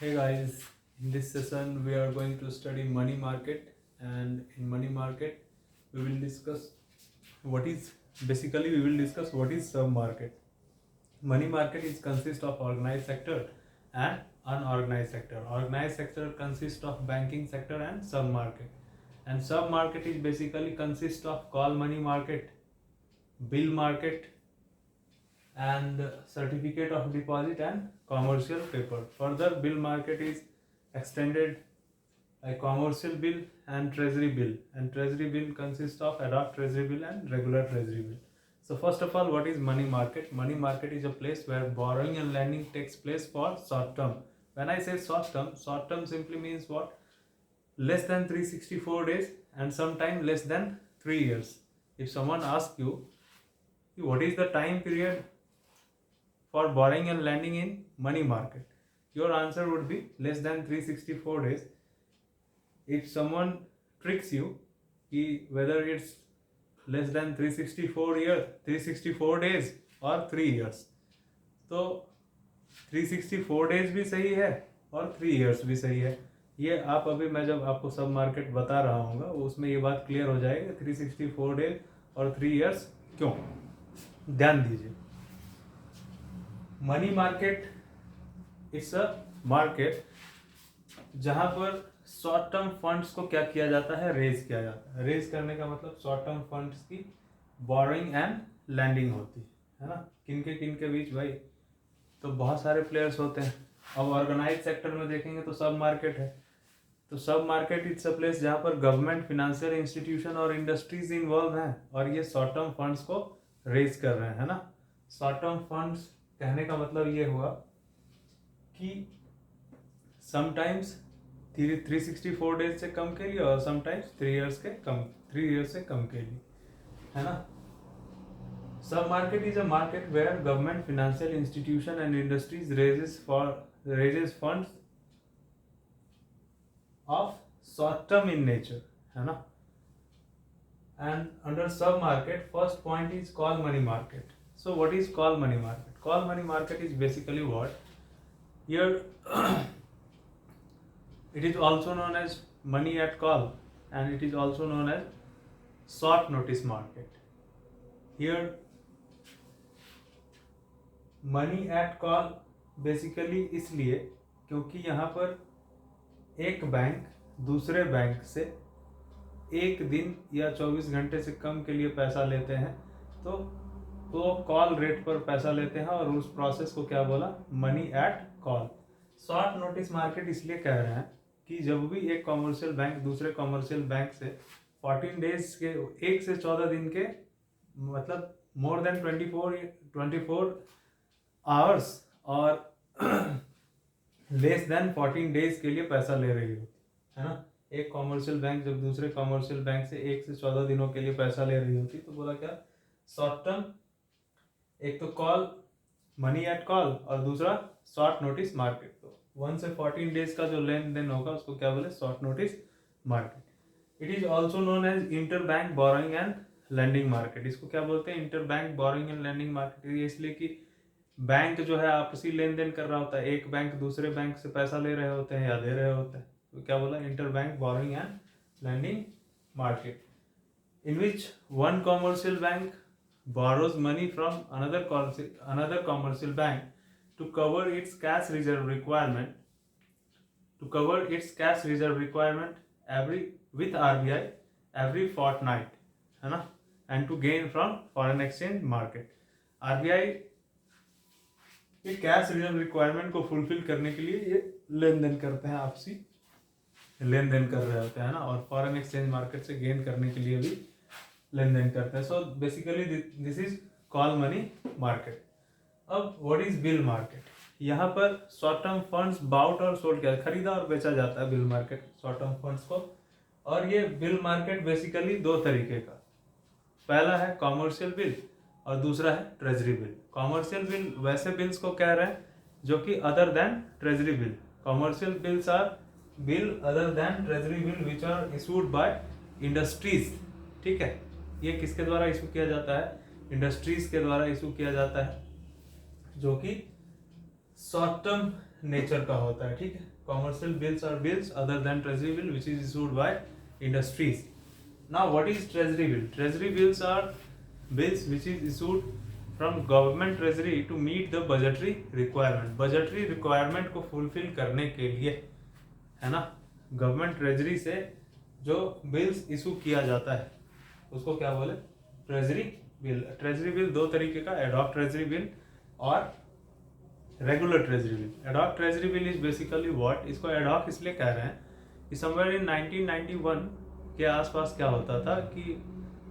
Hey guys, in this session we are going to study money market, and in money market we will discuss what is sub market. Money market is consist of organized sector and unorganized sector. Organized sector consists of banking sector and sub market. And sub market is basically consist of call money market, bill market, and certificate of deposit and commercial paper. Further, bill market is extended like commercial bill and treasury bill. And treasury bill consists of ad hoc treasury bill and regular treasury bill. So first of all, what is money market? Money market is a place where borrowing and lending takes place for short term. When I say short term simply means what? Less than 364 days and sometime less than 3 years. If someone asks you what is the time period for borrowing and lending in money market, your answer would be less than 364 days. If someone tricks you whether it's less than 364 days or 3 years, तो 364 days भी सही है और 3 years भी सही है. ये आप अभी मैं जब आपको सब मार्केट बता रहा हूँ उसमें ये बात क्लियर हो जाएगी 364 डेज और 3 इयर्स क्यों. ध्यान दीजिए, money market it's a market जहां पर शॉर्ट टर्म फंड्स को क्या किया जाता है, रेज किया जाता है. रेज करने का मतलब शॉर्ट टर्म फंड्स की बोरोइंग एंड लैंडिंग होती है ना. किनके बीच भाई, तो बहुत सारे प्लेयर्स होते हैं. अब ऑर्गेनाइज सेक्टर में देखेंगे तो सब मार्केट है. तो सब मार्केट इट्स अ प्लेस जहां पर गवर्नमेंट, फिनेंशियल इंस्टीट्यूशन और इंडस्ट्रीज इन्वॉल्व हैं और ये शॉर्ट टर्म फंड्स को रेज कर रहे हैं ना. शॉर्ट टर्म फंड्स कहने का मतलब ये हुआ कि समटाइम्स 364 डेज से कम के लिए और समटाइम्स 3 इयर्स से कम के लिए, है ना. Sub market is a market where government, financial institution and industries raises funds of short term in nature, है ना. And under sub market first point is call money market. So what is call money market? Call money market is basically what? Here it is also known as money at call and it is also known as short notice market. Here money at call basically इसलिए क्योंकि यहाँ पर एक bank दूसरे bank से एक दिन या 24 घंटे से कम के लिए पैसा लेते हैं, तो कॉल रेट पर पैसा लेते हैं और उस प्रोसेस को क्या बोला, money at call. Short notice market इसलिए कह रहे हैं कि जब भी एक कॉमर्शियल बैंक दूसरे कॉमर्शियल बैंक से 14 डेज के 1 से 14 दिन के मतलब मोर देन 24 आवर्स और लेस देन 14 डेज के लिए पैसा ले रही होती है ना. एक कॉमर्शियल बैंक जब दूसरे कॉमर्शियल बैंक से 1 से 14 दिनों के लिए पैसा ले रही होती तो बोला क्या, शॉर्ट टर्म. एक तो कॉल मनी एट कॉल और दूसरा शॉर्ट नोटिस मार्केट. तो 1 से 14 डेज का जो लेन देन होगा उसको क्या बोले, short notice market. It is also known as inter bank borrowing and lending market. इसको क्या बोलते हैं, inter bank borrowing and lending market. इसलिए कि बैंक जो है आपसी लेन देन कर रहा होता है, एक बैंक दूसरे बैंक से पैसा ले रहे होते हैं या दे रहे होते हैं, तो क्या बोला, inter bank borrowing and lending market. In which one commercial bank borrows money from another commercial bank to cover its cash reserve requirement with RBI every fortnight, है ना, and to gain from foreign exchange market. RBI के cash reserve requirement को fulfil करने के लिए ये लेन then करते हैं, आपसी लेन देन कर रहे होते हैं ना, और फॉरेन एक्सचेंज मार्केट से गेन करने के लिए भी लेन देन करते हैं. So basically this is call money market. अब व्हाट इज बिल मार्केट? यहाँ पर शॉर्ट टर्म फंड्स बाउट और सोल्ड किया, खरीदा और बेचा जाता है bill market short term funds को. और ये बिल मार्केट बेसिकली 2 तरीके का, पहला है कॉमर्शियल बिल और दूसरा है ट्रेजरी बिल. कॉमर्शियल बिल वैसे बिल्स को कह रहे हैं जो कि other than treasury bill. Commercial bills are bill other than treasury bill which are issued by industries. ठीक है, ये किसके द्वारा इशू किया जाता है, इंडस्ट्रीज के द्वारा इशू किया जाता है, जो कि शॉर्ट टर्म नेचर का होता है, ठीक है। Commercial bills are bills other than treasury bill which is issued by industries. Now what is treasury bill? Treasury bills are bills which is issued from government treasury to meet the budgetary requirement. Budgetary requirement को fulfil करने के लिए, है ना, government treasury से जो bills issue किया जाता है उसको क्या बोले? Treasury bill. ट्रेजरी बिल दो तरीके का, एडॉक ट्रेजरी बिल और regular treasury bill. Ad hoc treasury bill is basically what, इसको एडॉक इसलिए कह रहे हैं कि समवेयर इन 1991 के आसपास क्या होता था कि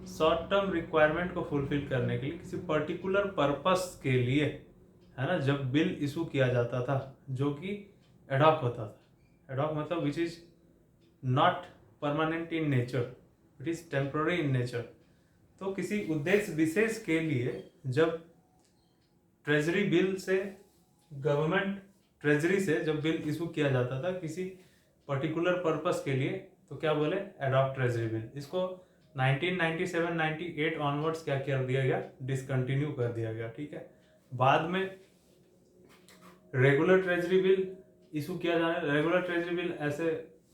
शॉर्ट टर्म रिक्वायरमेंट को फुलफिल करने के लिए किसी पर्टिकुलर पर्पस के लिए, है ना, जब बिल इशू किया जाता था जो कि एडॉक होता था। एडॉक मतलब which is not permanent in nature, it is temporary in nature. तो किसी उद्देश्य विशेष के लिए जब ट्रेजरी बिल से, गवर्नमेंट ट्रेजरी से जब बिल इशू किया जाता था किसी पर्टिकुलर पर्पस के लिए, तो क्या बोले? Ad hoc treasury bill. इसको 1997-98 ऑनवर्ड्स क्या कर दिया गया? डिसकंटिन्यू कर दिया गया, ठीक है। बाद में रेगुलर ट्रेजरी बिल इशू किया जाने, रेगुलर ट्रेजरी बिल ऐसे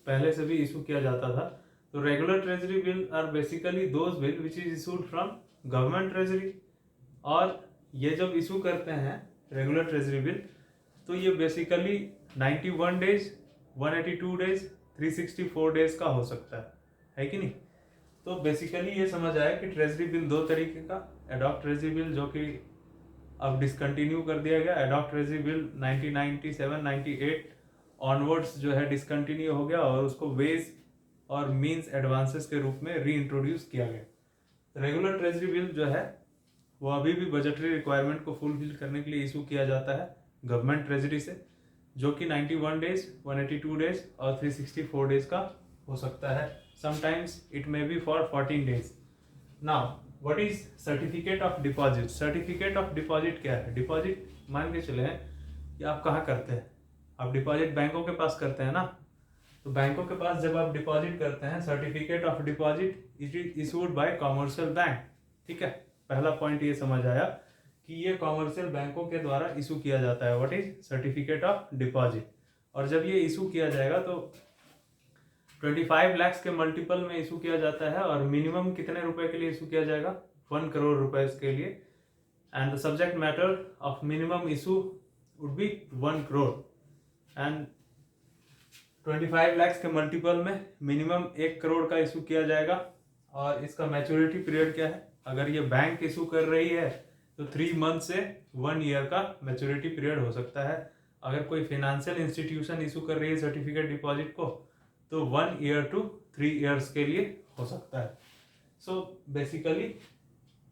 पहले से भी इशू किया जाता था। तो regular treasury bill are basically those bill which is issued from government treasury. और ये जब इशू करते हैं रेगुलर ट्रेजरी बिल, तो ये बेसिकली 91 डेज, 182 डेज, 364 डेज का हो सकता है कि नहीं? तो बेसिकली ये समझ आया कि ट्रेजरी बिल दो तरीके का, एडॉक ट्रेजरी बिल जो कि अब डिसकंटिन्यू कर दिया गया, एडॉक ट्रेजरी बिल 1997-98 ऑनवर्ड्स जो है डिसकंटिन्यू हो गया और उसको वेज और मींस एडवांसेस के रूप में री इंट्रोड्यूस किया गया। रेगुलर ट्रेजरी बिल जो है वो अभी भी बजटरी रिक्वायरमेंट को फुलफिल करने के लिए इशू किया जाता है गवर्नमेंट ट्रेजरी से, जो कि 91 डेज, 182 डेज और 364 डेज का हो सकता है। Sometimes it may be for 14 days. Now what is certificate of deposit? Certificate of deposit क्या है? डिपॉजिट मान के चले कि आप कहाँ करते हैं? आप डिपॉजिट बैंकों के पास करते हैं ना। तो बैंकों के पास जब आप डिपॉजिट करते हैं, certificate of deposit it is issued bye commercial bank, ठीक है। पहला पॉइंट ये समझ आया कि ये कॉमर्शियल बैंकों के द्वारा इशू किया जाता है, what is certificate of deposit. और जब ये इशू किया जाएगा तो 25 लाख के मल्टीपल में इशू किया जाता है। और मिनिमम कितने रुपए के लिए इशू किया जाएगा? 1 करोड़ रुपए के लिए। And the subject matter of minimum issue would be 1 crore. And 25 lakh के मल्टीपल में मिनिमम 1 करोड़ का इशू किया जाएगा। और इसका मैच्योरिटी पीरियड क्या है? अगर ये बैंक इशू कर रही है तो 3 मंथ से 1 ईयर का मैच्योरिटी पीरियड हो सकता है। अगर कोई फाइनेंशियल इंस्टीट्यूशन इशू कर रही है सर्टिफिकेट डिपॉजिट को, तो 1 ईयर to 3 ईयर्स के लिए हो सकता है। So basically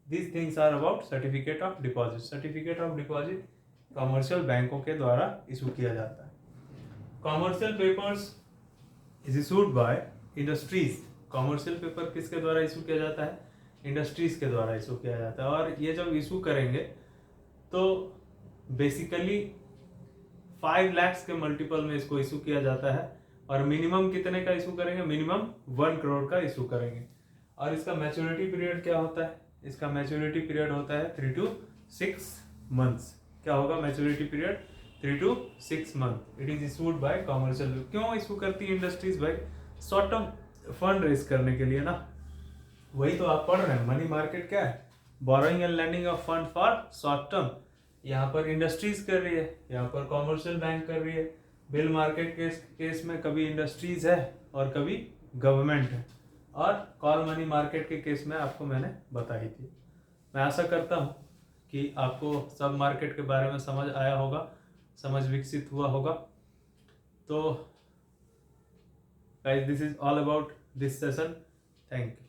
these things are about certificate of deposit. Certificate of deposit commercial बैंकों के द्वारा इशू किया जाता है। Commercial papers is issued by industries. Commercial paper किसके द्वारा इशू किया जाता है? इंडस्ट्रीज के द्वारा इशू किया जाता है। और ये जब इशू करेंगे तो बेसिकली 5 लाख के मल्टीपल में इसको इशू किया जाता है। और मिनिमम कितने का इशू करेंगे? मिनिमम 1 करोड़ का इशू करेंगे। और इसका मैच्योरिटी पीरियड क्या होता है? इसका मैच्योरिटी पीरियड होता है 3 to 6 मंथ्स। क्या होगा maturity period? 3 to 6 month. It is issued bye commercial. क्यों इशू करती है इंडस्ट्रीज भाई? शॉर्ट टर्म फंड रेज करने के लिए ना। वही तो आप पढ़ रहे हैं, मनी मार्केट क्या है? Borrowing and lending of fund for short term. यहाँ पर इंडस्ट्रीज कर रही है, यहाँ पर कॉमर्शियल बैंक कर रही है। बिल मार्केट केस में कभी इंडस्ट्रीज है और कभी गवर्नमेंट है। और कॉल मनी मार्केट के केस में आपको मैंने बताई थी। मैं आशा करता हूँ कि आपको सब मार्केट के बारे में समझ आया होगा, समझ विकसित हुआ होगा। तो guys, this is all about this session. Thank you.